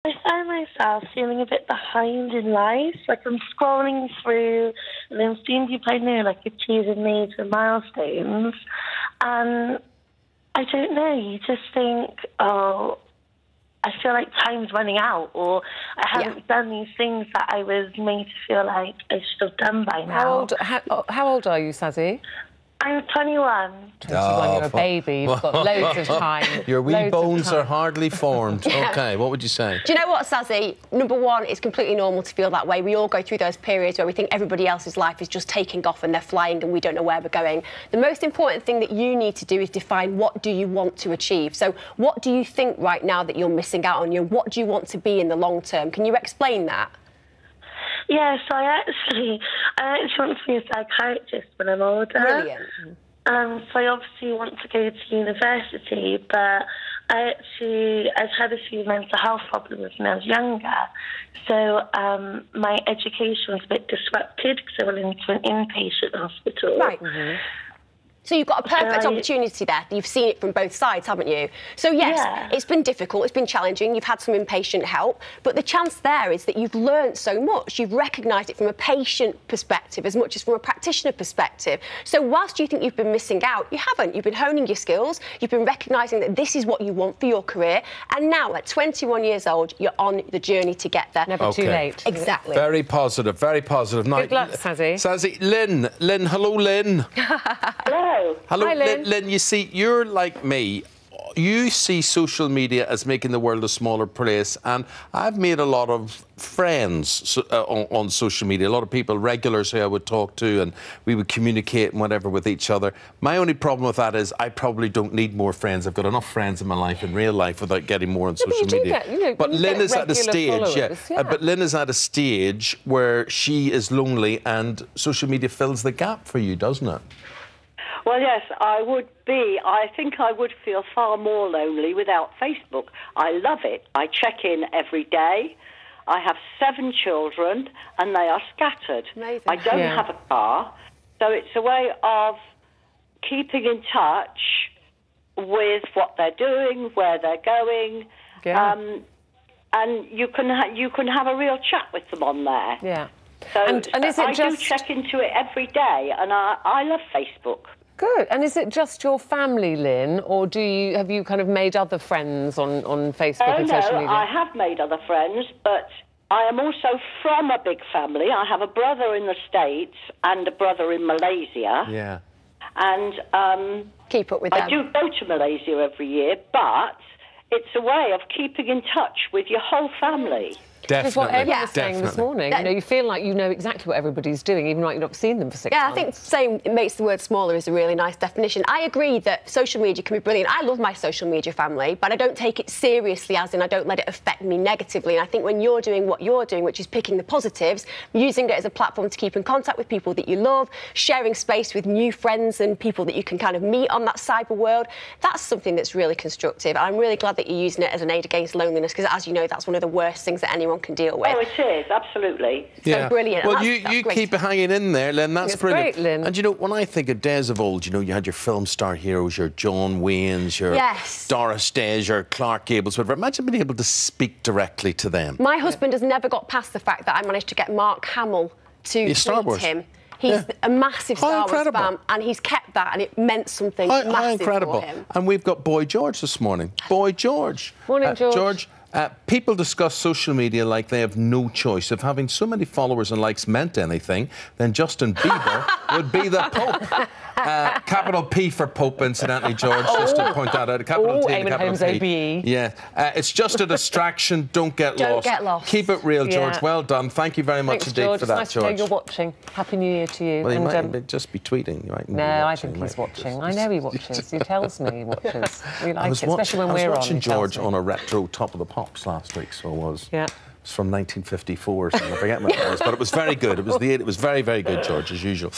I find myself feeling a bit behind in life. Like I'm scrolling through and then seeing people I know like achieving major milestones. And I don't know, you just think, oh, I feel like time's running out, or I haven't done these things that I was made to feel like I should have done by now. How old are you, Sazzy? I'm 21. 21, you're a baby. You've got loads of time. Your wee bones are hardly formed. OK, what would you say? Do you know what, Sazzy? Number one, it's completely normal to feel that way. We all go through those periods where we think everybody else's life is just taking off and they're flying and we don't know where we're going. The most important thing that you need to do is define what do you want to achieve. So what do you think right now that you're missing out on? What do you want to be in the long term? Can you explain that? Yeah, so I actually want to be a psychiatrist when I'm older. Brilliant. So I obviously want to go to university, but I've had a few mental health problems when I was younger. So my education was a bit disrupted because I went into an inpatient hospital. Right. So you've got a perfect opportunity there. You've seen it from both sides, haven't you? So, yes, it's been difficult, it's been challenging, you've had some inpatient help, but the chance there is that you've learned so much. You've recognised it from a patient perspective as much as from a practitioner perspective. So whilst you think you've been missing out, you haven't. You've been honing your skills, you've been recognising that this is what you want for your career, and now, at 21 years old, you're on the journey to get there. Never too late. Exactly. Very positive, very positive. Good luck, Sazzy. Sazzy, Lynn, hello, Lynn. Hello. Hello, Hi, Lynn. Lynn, you see, you're like me. You see social media as making the world a smaller place, and I've made a lot of friends on social media, a lot of people, regulars who I would talk to, and we would communicate and whatever with each other. My only problem with that is I probably don't need more friends. I've got enough friends in my life, in real life, without getting more on social media. But Lynn is at a stage, but Lynn is at a stage where she is lonely, and social media fills the gap for you, doesn't it? Well, yes, I would be. I think I would feel far more lonely without Facebook. I love it. I check in every day. I have 7 children, and they are scattered. Amazing. I don't have a car, so it's a way of keeping in touch with what they're doing, where they're going, and you can have a real chat with them on there. Yeah. So and is it I do check into it every day, and I love Facebook. Good. And is it just your family, Lynn, or have you kind of made other friends on Facebook and social media? No, I have made other friends, but I am also from a big family. I have a brother in the States and a brother in Malaysia. Yeah. And keep up with them. I do go to Malaysia every year, but it's a way of keeping in touch with your whole family. That's what Emma was saying this morning. You know, you feel like you know exactly what everybody's doing, even though you've not seen them for 6 months. Yeah, I think saying it makes the word smaller is a really nice definition. I agree that social media can be brilliant. I love my social media family, but I don't take it seriously, as in I don't let it affect me negatively. And I think when you're doing what you're doing, which is picking the positives, using it as a platform to keep in contact with people that you love, sharing space with new friends and people that you can kind of meet on that cyber world, that's something that's really constructive. I'm really glad that you're using it as an aid against loneliness, because, as you know, that's one of the worst things that anyone can deal with. Oh, it is, absolutely. So brilliant. Well, you keep hanging in there, Lynn. That's brilliant. Great, Lynn. And, you know, when I think of days of old, you know, you had your film star heroes, your John Waynes, your Doris Days, your Clark Gables, whatever. Imagine being able to speak directly to them. My husband has never got past the fact that I managed to get Mark Hamill to tweet him. He's a massive Star Wars fan, and he's kept that, and it meant something massive for him. And we've got Boy George this morning. Boy George. Morning, George. George, people discuss social media like they have no choice. If having so many followers and likes meant anything, then Justin Bieber would be the Pope. Capital P for Pope, incidentally, George, just to point that out. Capital T, capital P. Yeah. It's just a distraction. Don't get lost. Don't get lost. Keep it real, George. Well done. Thank you very much indeed for that, nice George. To know you're watching. Happy New Year to you. Well, he might just be tweeting. You might no, I think he's watching. I know he watches. He tells me he watches. We like it, especially when we're on. I was watching George on a retro Top of the Pops last week, so I was. Yeah. It's from 1954, so I forget what it was, but it was very good. It was very, very good, George, as usual.